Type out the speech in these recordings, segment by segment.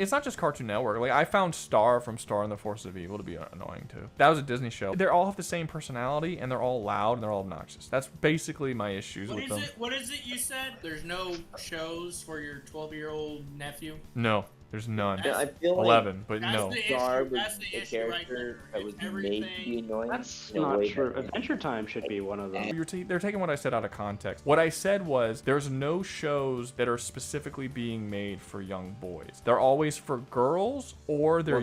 It's not just Cartoon Network. Like, I found Star from Star and the Forces of Evil to be annoying too. That was a Disney show. They all have the same personality, and they're all loud, and they're all obnoxious. That's basically my issues with them. What is it you said? There's no shows for your 12-year-old nephew? No. There's none. I feel like 11, but no. That's the issue right there. That was made to be annoying. That's not true. Adventure Time should be one of them. They're taking what I said out of context. What I said was there's no shows that are specifically being made for young boys. They're always for girls, or they're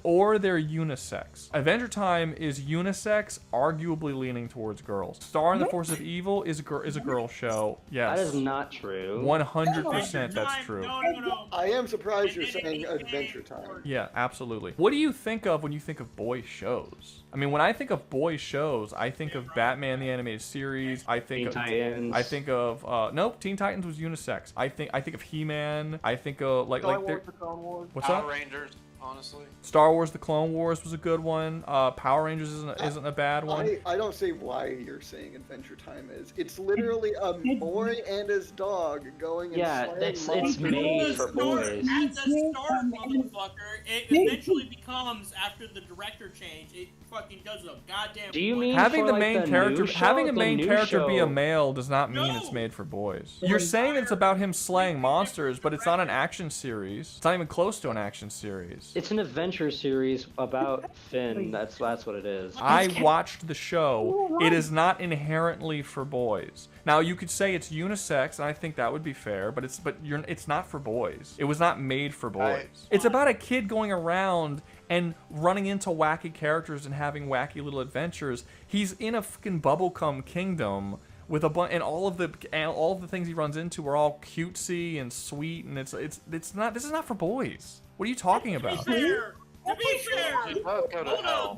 or they're unisex. Adventure Time is unisex, arguably leaning towards girls. Star and the Force of Evil is a girl show. Yes. That is not true. 100% that's true. No. I am surprised you're saying Adventure Time. Yeah, absolutely. What do you think of when you think of boy shows? I mean, when I think of boy shows, I think of Batman the Animated Series. I think Teen Titans. I think of nope, Teen Titans was unisex. I think of He-Man. I think of like what's up? Power Rangers. Honestly, Star Wars: The Clone Wars was a good one. Power Rangers isn't a bad one. I don't see why you're saying Adventure Time is. It's literally a boy and his dog going and it's made for boys. At the start, motherfucker, it eventually becomes, after the director change, it fucking does a goddamn. Do you mean having the main character be a show? male does not mean it's made for boys? You're saying it's about him slaying monsters, but it's not an action series. It's not even close to an action series. It's an adventure series about Finn. That's what it is. I watched the show. It is not inherently for boys. Now you could say it's unisex, and I think that would be fair, but it's not for boys. It was not made for boys. It's about a kid going around and running into wacky characters and having wacky little adventures. He's in a fucking bubblegum kingdom with a bunch, and all of the things he runs into are all cutesy and sweet, and it's not. This is not for boys. What are you talking about? To be fair, hold up.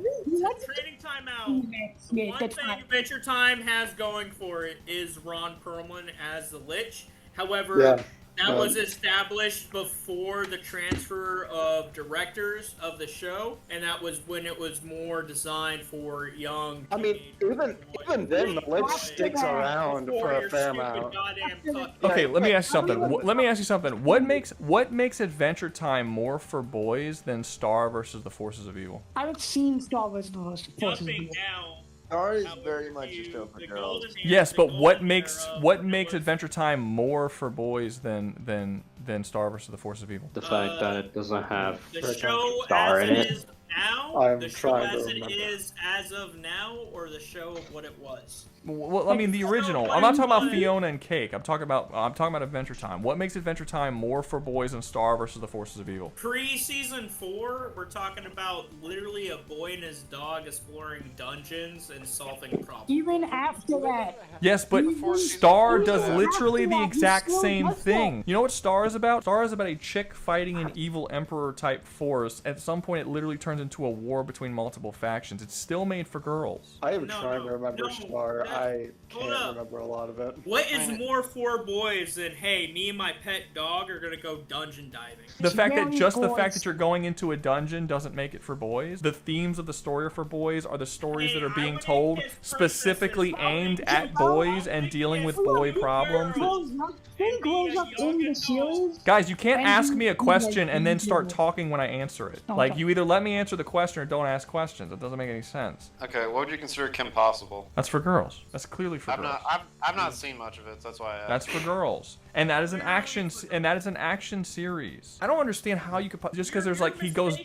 Trading time out. One thing Adventure Time has going for it is Ron Perlman as the Lich. However, that was established before the transfer of directors of the show, and that was when it was more designed for young. I mean, even then, the Lich sticks around for a fair amount. Okay, let me ask you something. What makes Adventure Time more for boys than Star versus the Forces of Evil? I haven't seen Star versus the Forces of Evil. Star is very much a show for girls. Yes, but what makes Adventure Time more for boys than Star versus the Force of Evil? The fact that it doesn't have the show Star as in it it. is now, the show as it is as of now, or the show of what it was. Well, I mean the original. I'm not talking about Fiona and Cake. I'm talking about Adventure Time. What makes Adventure Time more for boys than Star versus the Forces of Evil? Pre-season 4, we're talking about literally a boy and his dog exploring dungeons and solving problems. Even after that. Yes, but Star does literally the exact same thing. You know what Star is about? Star is about a chick fighting an evil emperor type force. At some point, it literally turns into a war between multiple factions. It's still made for girls. I am trying to remember Star. I can't remember a lot of it. What is more for boys than, hey, me and my pet dog are gonna go dungeon diving? The fact that you're going into a dungeon doesn't make it for boys. The themes of the story are for boys are the stories that are being told specifically aimed at boys and dealing with boy problems. Guys, you can't ask me a question and then start talking when I answer it. Like, you either let me answer the question or don't ask questions. It doesn't make any sense. Okay, what would you consider Kim Possible? That's for girls. That's clearly for girls. I've not seen much of it. So that's why I asked. That's for girls, and that is an action. Series. I don't understand how you could just because there's like he goes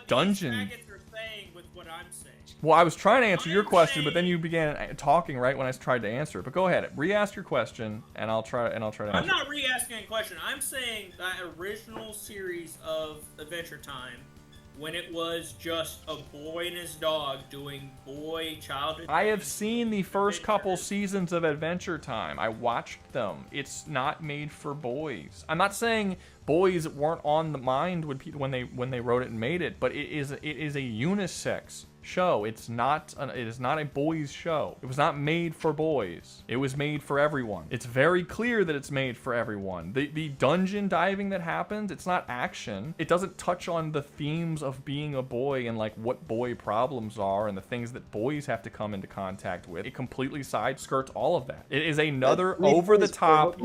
dungeon. Well, I was trying to answer your question, but then you began talking right when I tried to answer it. But go ahead, re-ask your question, and I'll try to answer. I'm not re-asking a question. I'm saying that original series of Adventure Time, when it was just a boy and his dog doing boy childhood. I have seen the first couple seasons of Adventure Time. I watched them. It's not made for boys. I'm not saying boys weren't on the mind when they wrote it and made it, but it is a unisex show. It is not a boys show. It was not made for boys. It was made for everyone. It's very clear that it's made for everyone. The dungeon diving that happens, it's not action. It doesn't touch on the themes of being a boy and like what boy problems are and the things that boys have to come into contact with. It completely side-skirts all of that. It is another over-the-top,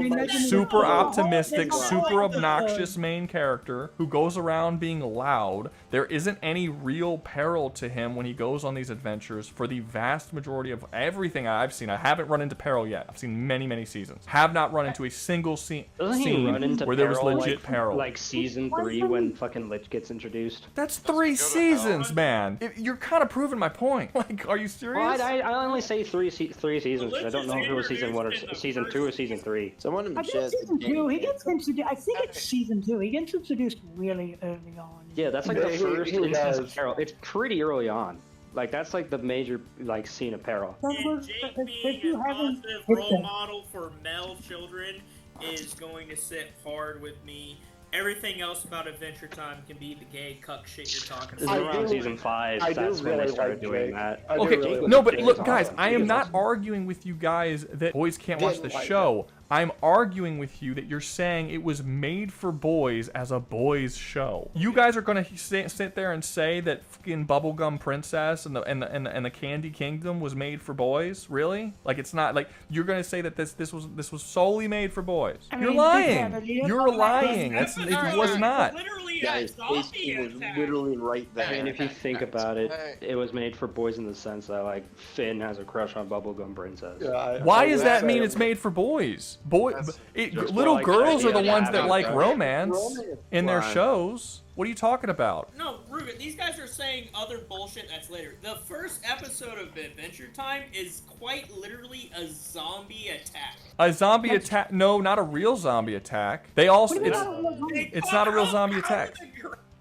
super optimistic, super obnoxious obnoxious main character who goes around being loud. There isn't any real peril to him when he goes on these adventures for the vast majority of everything I've seen. I haven't run into peril yet. I've seen many, many seasons. Have not run into a single scene where there was legit peril. Like season 3 when fucking Lich gets introduced. That's 3 seasons, man. You're kind of proving my point. Like, are you serious? Well, I only say three seasons because I don't know if it was season 1 or season 2 or season 3. Someone in the I think chat. season 2. He gets introduced. I think it's season 2. He gets introduced really early on. Yeah, that's like the first instance of peril. It's pretty early on. Like that's like the major like scene of peril. And Jake being a positive role model for male children is going to sit hard with me. Everything else about Adventure Time can be the gay cuck shit you're talking This is about. around season 5. That's when they started doing that. Okay, no, but look, guys, I am not arguing with you guys that boys can't watch the show. I'm arguing with you that you're saying it was made for boys as a boys show. You guys are gonna sit there and say that fucking Bubblegum Princess and the Candy Kingdom was made for boys? Really? Like it's not like you're gonna say that this was solely made for boys? You're lying. You're lying. It was not. Literally Guys, Tasty was literally right there. I mean, if you think about it, it was made for boys in the sense that like Finn has a crush on Bubblegum Princess. Why does that mean it's made for boys? Little girls are the ones that like romance in their shows. What are you talking about? No, Rouga, these guys are saying other bullshit that's later. The first episode of Adventure Time is quite literally a zombie attack. A zombie attack? No, not a real zombie attack. They also it's not a real zombie attack.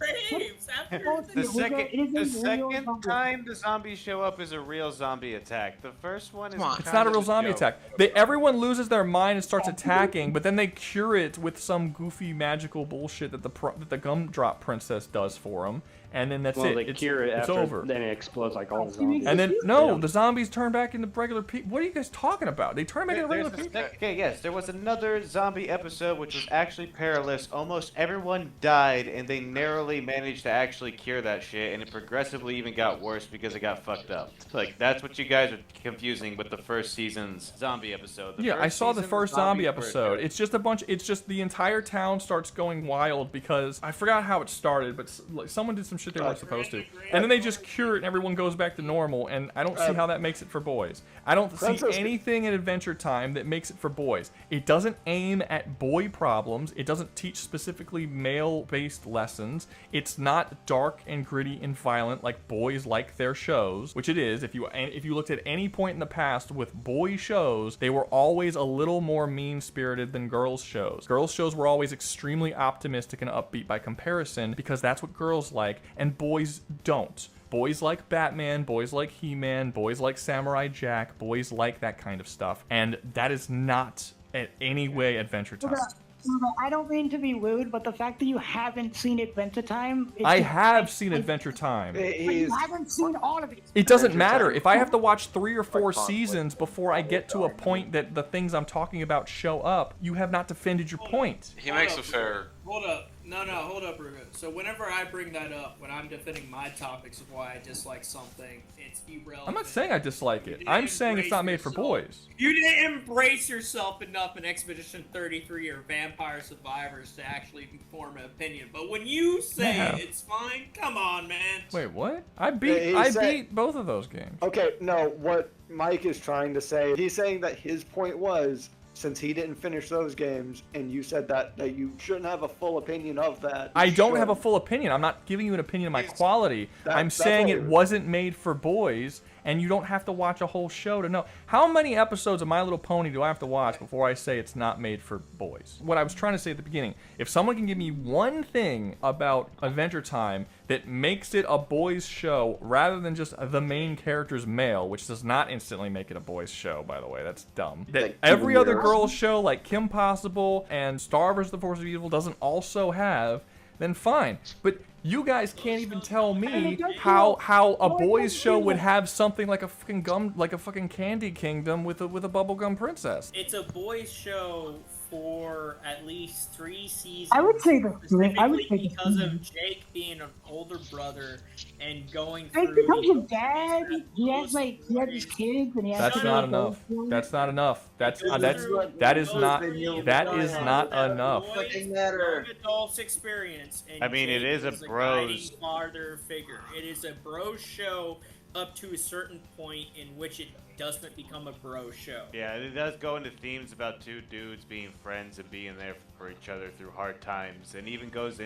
The second time the zombies show up is a real zombie attack. The first one is it's not a real zombie attack. Everyone loses their mind and starts attacking, but then they cure it with some goofy magical bullshit that the Gumdrop Princess does for them. And then that's it. They cure it it's after, over. Then it explodes like all the zombies. And then the zombies turn back into regular people. What are you guys talking about? They turn back into regular people. Okay, yes, there was another zombie episode which was actually perilous. Almost everyone died, and they narrowly managed to actually cure that shit, and it progressively even got worse because it got fucked up. Like that's what you guys are confusing with the first season's zombie episode. Yeah, I saw the first zombie episode. It's just a bunch. It's just the entire town starts going wild because I forgot how it started, but someone did some shit they weren't supposed to, and then they just cure it and everyone goes back to normal, and I don't see how that makes it for boys. I don't see anything in Adventure Time that makes it for boys. It doesn't aim at boy problems. It doesn't teach specifically male-based lessons. It's not dark and gritty and violent like boys like their shows, which it is. If you looked at any point in the past with boy shows, they were always a little more mean-spirited than girls shows. Girls shows were always extremely optimistic and upbeat by comparison because that's what girls like, and boys don't. Boys like Batman, boys like He-Man, boys like Samurai Jack, boys like that kind of stuff. And that is not in any way Adventure Time. I don't mean to be rude, but the fact that you haven't seen Adventure Time... I have seen Adventure Time. But you haven't seen all of it. It doesn't matter. If I have to watch 3 or 4 seasons before I get to a point that the things I'm talking about show up, you have not defended your point. He makes a fair... Hold up. No, hold up, Rouga. So whenever I bring that up, when I'm defending my topics of why I dislike something, it's irrelevant. I'm not saying I dislike it. I'm saying it's not made for boys. You didn't embrace yourself enough in Expedition 33 or Vampire Survivors to actually form an opinion. But when you say it's fine, come on, man. Wait, what? I beat both of those games. Okay, no, what Mike is trying to say, he's saying that his point was, since he didn't finish those games, and you said that you shouldn't have a full opinion of that. I don't have a full opinion. I'm not giving you an opinion of my quality. I'm saying it wasn't made for boys, and you don't have to watch a whole show to know. How many episodes of My Little Pony do I have to watch before I say it's not made for boys? What I was trying to say at the beginning, if someone can give me one thing about Adventure Time that makes it a boys show rather than just the main character's male, which does not instantly make it a boys show, by the way, that's dumb. That every other girl's show, like Kim Possible and Star vs. the Force of Evil, doesn't also have, then fine. But you guys can't even tell me how a boys show would have something like a fucking Candy Kingdom with a bubblegum princess. It's a boys show for at least 3 seasons. I would say the three. I would specifically say the because three. of Jake being an older brother and going Like, through. because the of dad, he has close like he has his kids and he has. That's Shut not up. enough. That's not enough. That is Goes not through that the is boys not that enough. boys Fucking matter. young adults experience. And I mean, it Jake is a guiding bros- father figure. It is a bro show up to a certain point in which it doesn't become a bro show. Yeah, it does go into themes about two dudes being friends and being there for each other through hard times, and even goes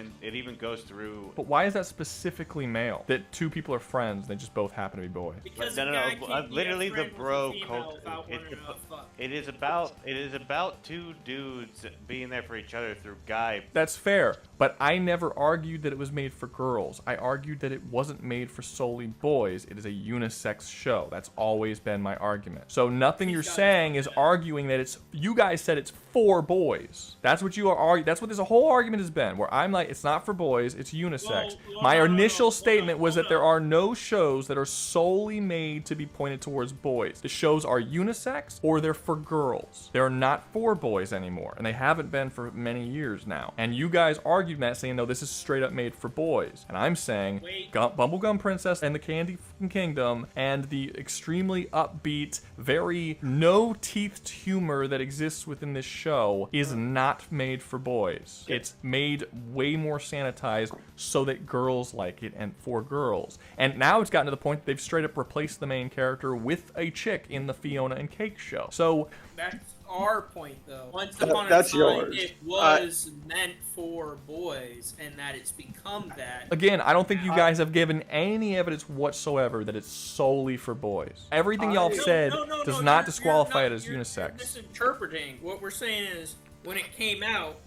through. But why is that specifically male? That two people are friends, they just both happen to be boys. Because No, a no, guy no, can't be literally a the friend with a bro female cult. without wanting to fuck. It is about two dudes being there for each other through guy. That's fair, but I never argued that it was made for girls. I argued that it wasn't made for solely boys. It is a unisex show. That's always been my argument. So nothing you're saying is arguing that it's. You guys said it's for boys. That's what you are arguing. That's what this whole argument has been. Where I'm like, it's not for boys. It's unisex. My initial statement was that there are no shows that are solely made to be pointed towards boys. The shows are unisex or they're for girls. They're not for boys anymore, and they haven't been for many years now. And you guys argued that, saying no, this is straight up made for boys. And I'm saying Bubblegum Princess and the Candy Kingdom and the extremely upbeat, very no-teethed humor that exists within this show is not made for boys. It's made way more sanitized so that girls like it and for girls. And now it's gotten to the point that they've straight up replaced the main character with a chick in the Fiona and Cake show. So That's our point, though. Once upon a That's time, yours. it was meant for boys, and that it's become that. again, I don't think you guys have given any evidence whatsoever that it's solely for boys. Everything y'all have said does not disqualify it as You're unisex. misinterpreting. What we're saying is, when it came out,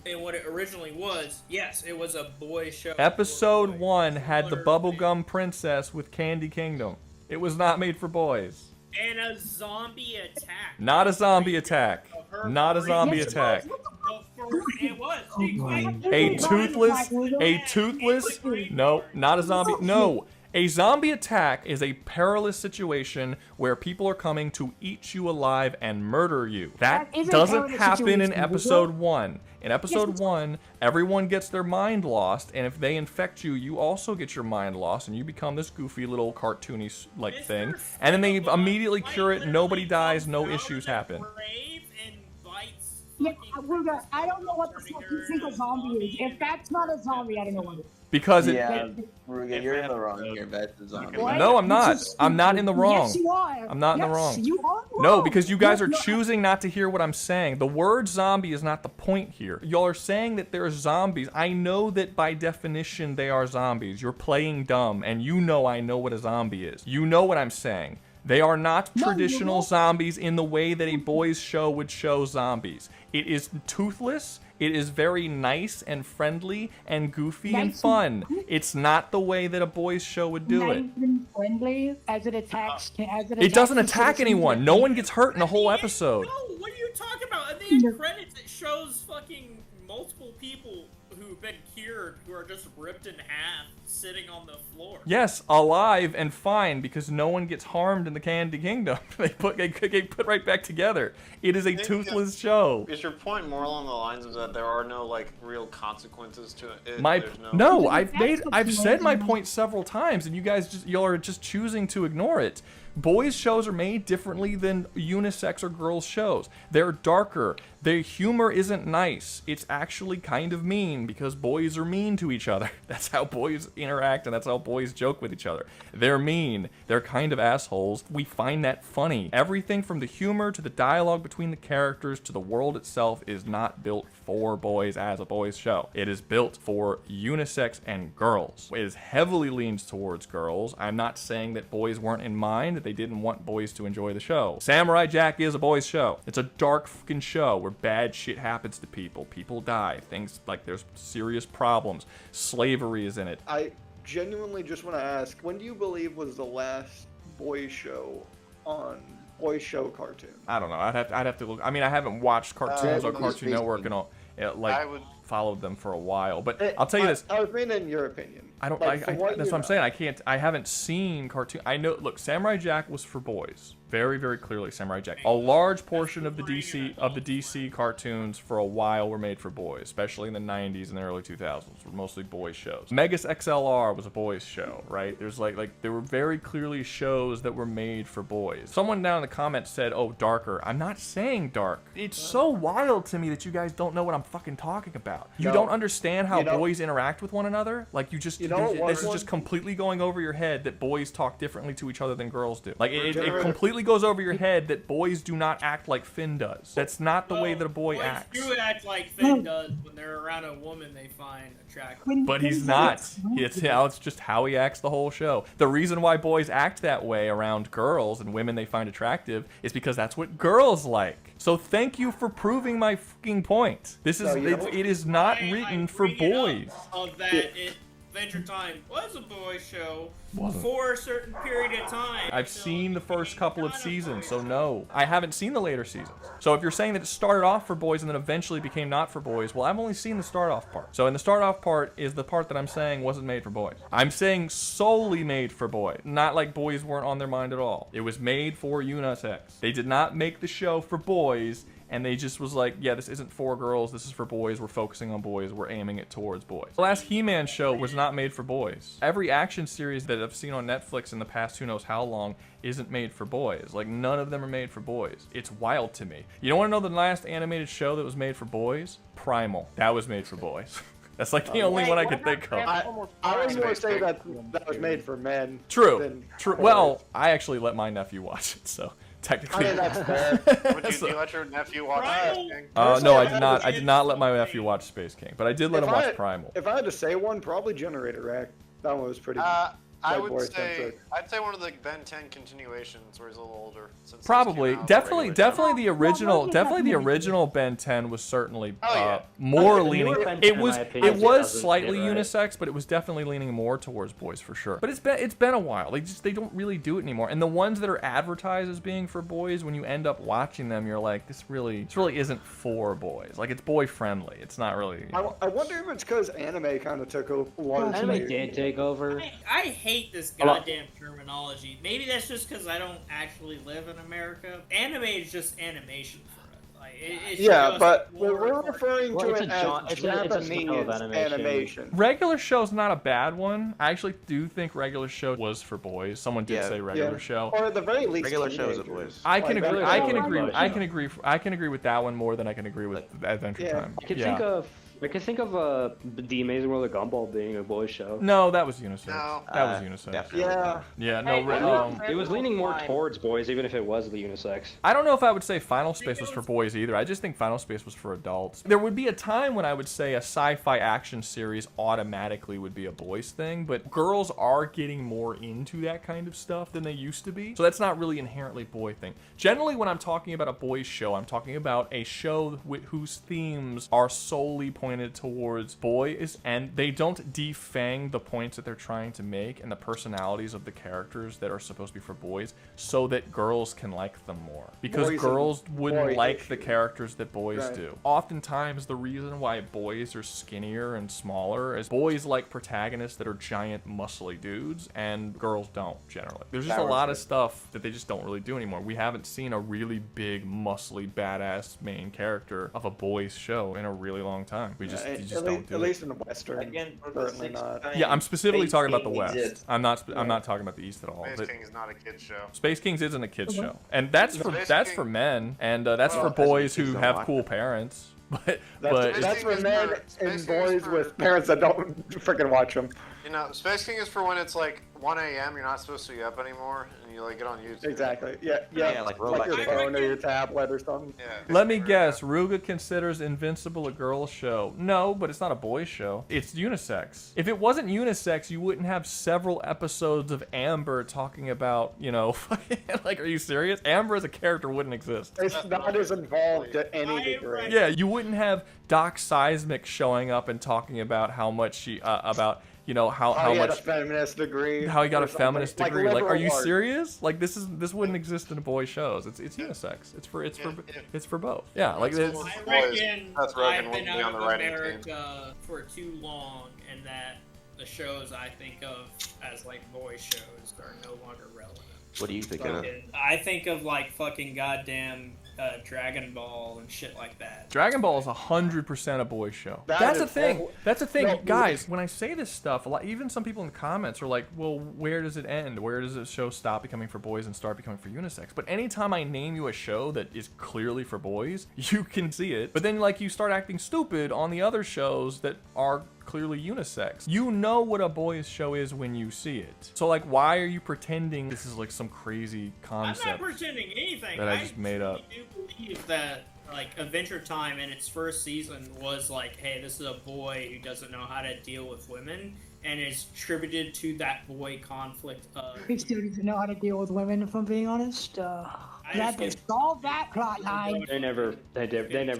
and what it originally was, yes, it was a boy show. Episode for boys. 1 had the 100%. Bubblegum Princess with Candy Kingdom. It was not made for boys. And a zombie attack. Not a zombie attack. Not a zombie attack. It was. No, not a zombie. No. A zombie attack is a perilous situation where people are coming to eat you alive and murder you. That That is a doesn't perilous happen in situation, episode Google. 1. In episode 1, everyone gets their mind lost, and if they infect you, you also get your mind lost, and you become this goofy little cartoony like thing. And then they immediately cure it, nobody dies, no issues happen. Yeah, Rouga, I don't know what the fuck you think a zombie is. If that's not a zombie, I don't know what it is. Because it. Yeah, Rouga, you're in the wrong here. That's the zombie. What? No, I'm not. This is I'm not in the wrong. Yes, you are. I'm not in the Yes, wrong. You are No, wrong. because you guys are No, choosing not to hear what I'm saying. The word zombie is not the point here. Y'all are saying that they're zombies. I know that by definition they are zombies. You're playing dumb, and you know I know what a zombie is. You know what I'm saying. They are not No, you traditional won't. zombies in the way that a boys' show would show zombies. It is toothless. It is very nice and friendly and goofy and Nice fun. and- It's not the way that a boys' show would do it. Nice and friendly as it attacks. It doesn't attack anyone. No one gets hurt in the whole episode. No, what are you talking about? And the end credits, it shows fucking multiple people who've been cured who are just ripped in half sitting on the floor. Yes, alive and fine because no one gets harmed in the Candy Kingdom. They get put right back together. It is a toothless show. Is your point more along the lines of that there are no like real consequences to it? My There's no, That's I've what's said my amazing. point several times, and you guys y'all are just choosing to ignore it. Boys' shows are made differently than unisex or girls' shows. They're darker. Their humor isn't nice. It's actually kind of mean because boys are mean to each other. That's how boys interact and that's how boys joke with each other. They're mean. They're kind of assholes. We find that funny. Everything from the humor to the dialogue between the characters to the world itself is not built for boys as a boys' show. It is built for unisex and girls. It is heavily leans towards girls. I'm not saying that boys weren't in mind, that they didn't want boys to enjoy the show. Samurai Jack is a boys' show. It's a dark fucking show where bad shit happens to people. People die. Things like there's serious problems. Slavery is in it. I genuinely just want to ask, when do you believe was the last boys show on boys show cartoon? I don't know. I'd have to look. I mean, I haven't watched cartoons on Cartoon Network and all. I would- Followed them for a while, but I'll tell you this. I was meaning in your opinion. I don't. Like, I, from that's what what you I'm know. saying. I haven't seen cartoon. I know. Look, Samurai Jack was for boys. very, very clearly Samurai Jack. A large portion of the DC cartoons for a while were made for boys, especially in the 90s and the early 2000s. Were mostly boys shows. Megas XLR was a boys show, right? There's like there were very clearly shows that were made for boys. Someone down in the comments said, "Oh, darker." I'm not saying dark. It's so wild to me that you guys don't know what I'm fucking talking about. You don't understand how boys interact with one another. Like this is just completely going over your head that boys talk differently to each other than girls do. Like it completely goes over your head that boys do not act like Finn does. That's not the way that a boy acts. Boys do act like Finn does when they're around a woman they find attractive. But he's not. It's just how he acts the whole show. The reason why boys act that way around girls and women they find attractive is because that's what girls like. So thank you for proving my fucking point. This is it is not written for boys. Adventure Time was a boys show for a certain period of time. I've seen the first couple of seasons, so no. I haven't seen the later seasons. So if you're saying that it started off for boys and then eventually became not for boys, well, I've only seen the start off part. So in the start off part is the part that I'm saying wasn't made for boys. I'm saying solely made for boys. Not like boys weren't on their mind at all. It was made for unisex. They did not make the show for boys. And they just was like, yeah, this isn't for girls, this is for boys, we're focusing on boys, we're aiming it towards boys. The last He-Man show was not made for boys. Every action series that I've seen on Netflix in the past who knows how long isn't made for boys. Like, none of them are made for boys. It's wild to me. You don't want to know the last animated show that was made for boys? Primal. That was made for boys. That's like the only one I could think of. I was going to say that was made for men. True. Well, I actually let my nephew watch it, so... Technically. I mean, that's fair. Would you let your nephew watch Space King? No, I did not. I did not let my nephew watch Space King, but I did let him watch Primal. If I had to say one, probably Generator Rack. That one was pretty. I'd say one of the Ben 10 continuations where he's a little older. Probably, definitely the original Ben 10 was certainly more leaning. It was slightly unisex, but it was definitely leaning more towards boys for sure. But it's been a while. They don't really do it anymore. And the ones that are advertised as being for boys, when you end up watching them, you're like, this really isn't for boys. Like, it's boy friendly. It's not really. I wonder if it's because anime kind of took a large. Anime did take over. I hate this goddamn terminology. Maybe that's just because I don't actually live in America. Anime is just animation for us. Like, it's but we're referring to it as Japanese animation. Regular show's not a bad one. I actually do think regular show was for boys. Someone did say regular show. Or at the very least, regular show is a boys. I can agree with that one more than I can agree with Adventure Time. I can think of The Amazing World of Gumball being a boys show. No, that was unisex. No. That was unisex. Yeah. No. It was leaning more towards boys, even if it was the unisex. I don't know if I would say Final Space was for boys either. I just think Final Space was for adults. There would be a time when I would say a sci-fi action series automatically would be a boys thing, but girls are getting more into that kind of stuff than they used to be. So that's not really inherently boy thing. Generally, when I'm talking about a boys show, I'm talking about a show whose themes are solely pointed towards boys, and they don't defang the points that they're trying to make and the personalities of the characters that are supposed to be for boys so that girls can like them more. Because girls wouldn't like the characters that boys do. Oftentimes, the reason why boys are skinnier and smaller is boys like protagonists that are giant, muscly dudes, and girls don't, generally. There's just a lot of stuff that they just don't really do anymore. We haven't seen a really big, muscly, badass main character of a boys show in a really long time. You just don't do at least in the Western. Again, certainly not. Yeah, I'm specifically talking about the West. I'm not talking about the East at all. Space King is not a kid's show. Space Kings isn't a kid's show, and that's for men, and that's for boys who have cool parents. But that's for men and boys with parents that don't freaking watch them. You know, Space King is for when it's like 1 a.m. You're not supposed to be up anymore, and you like get on YouTube. Exactly. Yeah, like your phone or your tablet or something. Yeah. Let me guess. Rouga considers Invincible a girl's show. No, but it's not a boys show. It's unisex. If it wasn't unisex, you wouldn't have several episodes of Amber talking about, like, are you serious? Amber as a character wouldn't exist. It's not as involved to any degree. Yeah, you wouldn't have Doc Seismic showing up and talking about how much he how he much had a feminist degree. How he got a feminist degree. Like, are you art. serious? Like, this wouldn't exist in boy shows. It's unisex. It's for both. Yeah, like this. I reckon I've been out of America for too long, and that the shows I think of as like boy shows are no longer relevant. What do you think of? I think of like fucking goddamn Dragon Ball and shit like that. Dragon Ball is 100% a boys show. That That's is a thing. awful. That's a thing, No, guys. When I say this stuff, a lot, even some people in the comments are like, "Well, where does it end? Where does the show stop becoming for boys and start becoming for unisex?" But anytime I name you a show that is clearly for boys, you can see it. But then, like, you start acting stupid on the other shows that are clearly unisex. You know what a boys show is when you see it. So, like, why are you pretending this is like some crazy concept? I'm not pretending anything. That I just made up. I do believe that like Adventure Time in its first season was like, hey, this is a boy who doesn't know how to deal with women, and is attributed to that boy conflict of. We still need to know how to deal with women, if I'm being honest. That they solve that plot line. They never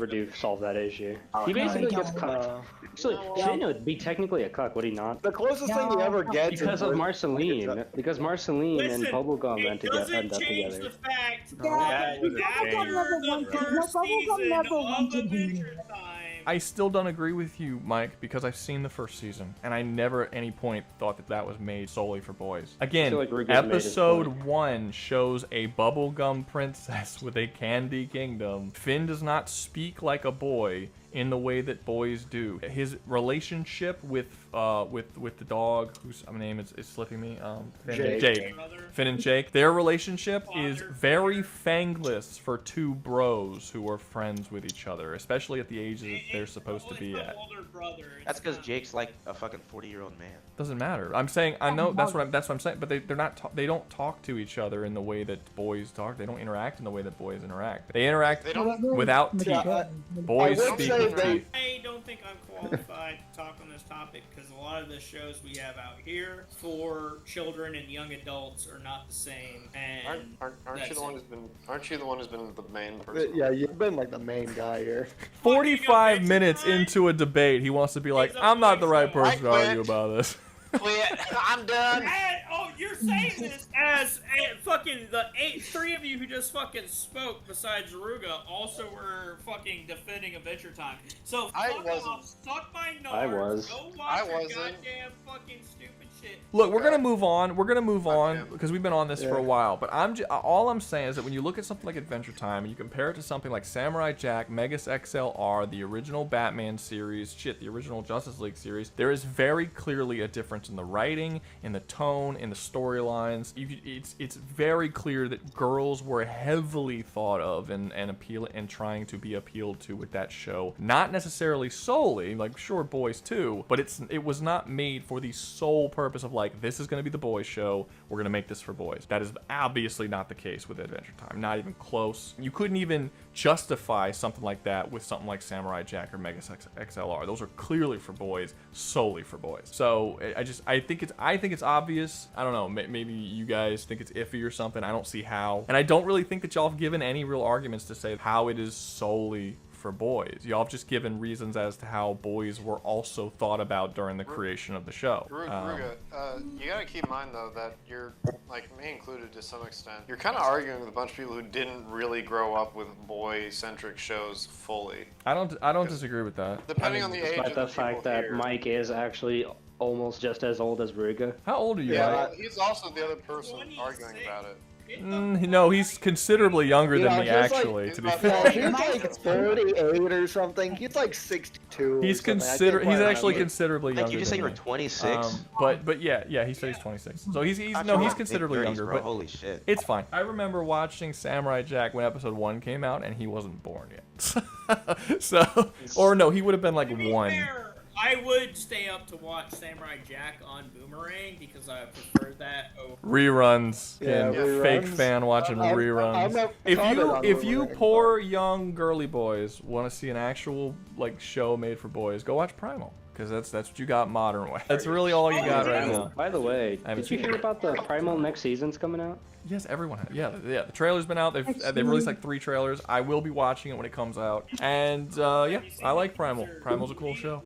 do solve that issue. Oh, He no, basically they gets don't. cucked. Actually, shouldn't it be technically a cuck? Would he not? The closest thing he ever gets Because of Marceline. Because Marceline and Listen, Bubblegum it end doesn't up change together. the fact Yeah, that Bubblegum after never the wanted- no, first Bubblegum season never of wanted him. Adventure Time, I still don't agree with you, Mike, because I've seen the first season, and I never at any point thought that that was made solely for boys. Again, feel like Ruger's made his episode point. 1 shows a bubblegum princess with a candy kingdom. Finn does not speak like a boy in the way that boys do. His relationship with the dog, whose name is slipping me, Jake. Finn and Jake. Their relationship is very fangless for two bros who are friends with each other, especially at the ages that they're supposed to be at. That's because Jake's like a fucking 40-year-old man. Doesn't matter. I'm saying I know that's what I'm saying, but they're not they don't talk to each other in the way that boys talk. They don't interact in the way that boys interact. They interact without teeth. Boys speak with teeth. I don't think I'm qualified to talk on this topic because a lot of the shows we have out here for children and young adults are not the same. And aren't you the one who's been the main person? Yeah, you've been like the main guy here. 45 minutes into a debate, he wants to be like, "I'm not the right person to argue about this." Quit. I'm done. And, oh, you're saying this as fucking the three of you who just fucking spoke besides Rouga also were fucking defending Adventure Time. So fuck off, suck my nards. I was. Go watch your goddamn fucking stupid shit. Look, we're gonna move on. We're gonna move on because we've been on this for a while. But all I'm saying is that when you look at something like Adventure Time and you compare it to something like Samurai Jack, Megas XLR, the original Batman series, the original Justice League series, there is very clearly a difference in the writing, in the tone, in the storylines. It's very clear that girls were heavily thought of and trying to be appealed to with that show. Not necessarily solely, like sure boys too, but it was not made for the sole purpose of like, this is going to be the boys show, we're going to make this for boys. That is obviously not the case with Adventure Time. Not even close. You couldn't even justify something like that with something like Samurai Jack or Megas XLR. Those are clearly for boys, solely for boys. So I think it's obvious. I don't know. Maybe you guys think it's iffy or something. I don't see how. And I don't really think that y'all have given any real arguments to say how it is solely for boys. Y'all have just given reasons as to how boys were also thought about during the creation of the show. Rouga, you gotta keep in mind though that you're, like me included to some extent, you're kind of arguing with a bunch of people who didn't really grow up with boy-centric shows fully. I don't disagree with that. Depending on the age of the fact that Mike is actually almost just as old as Rouga. How old are you? Yeah, he's also the other person arguing about it. No, he's considerably younger than me, actually, to be fair. He's like 38 or something. He's like 62. He's actually considerably younger. Did you say you were 26? But yeah, he said he's 26. So he's considerably younger. But holy shit, it's fine. I remember watching Samurai Jack when episode 1 came out, and he wasn't born yet. So, or no, he would have been like 1. I would stay up to watch Samurai Jack on Boomerang because I prefer that over reruns. Yeah, reruns. Fake fan watching reruns. If you poor young girly boys want to see an actual like show made for boys, go watch Primal. Because that's what you got modern way. That's really all you got right now. By the way, did you hear about the Primal next season's coming out? Yes, everyone has. Yeah. The trailer's been out. They've released like 3 trailers. I will be watching it when it comes out. And yeah, I like Primal. Primal's a cool show.